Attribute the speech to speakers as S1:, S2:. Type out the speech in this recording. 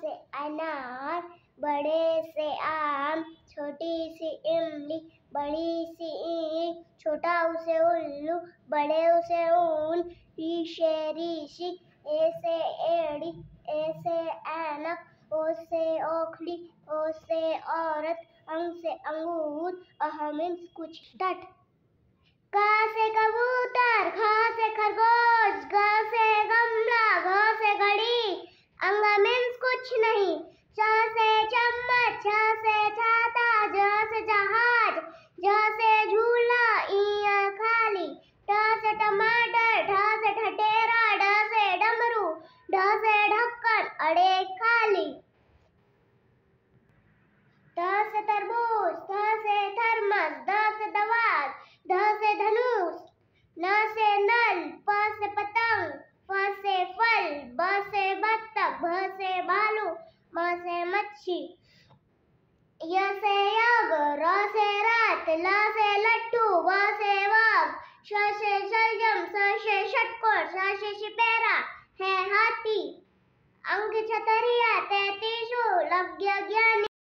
S1: से अनार, बड़े से आम, छोटी सी इमली, बड़ी सी ईंट, छोटा उसे उल्लू, बड़े उसे ऊन, ऋषे ऋषि, ए से एड़ी, ए से ऐनक, ओ से ओखली, ओ से औरत, अंग से अंगूर, अह मीन्स कुछ डट। क से कबूतर, ख से खरगोश, ग से गमला, घ से घड़ी, अंग मीन्स कुछ नहीं। च से चम्मच, छ से छाता, ज से जहाज, झ से झूला, ई खाली, ट से टमाटर, ठ से ठठेरा, ड से डमरू, ढ से ढक्कन, अड़े खाली। ट से तरबूज, थ से थर्मस, द से दवात, ध से धनुष, न से नल, प से पतंग, फ से फल, ब से बत्तख, भ से भालू, म से मच्छी, य से यज्ञ, र से रथ, ल से लट्टू, व से वाघ, श से शलजम, स से षटकोर, स से छिपेरा, है हाथी, अंग छतरिया, 33 लज्ञ ज्ञानी।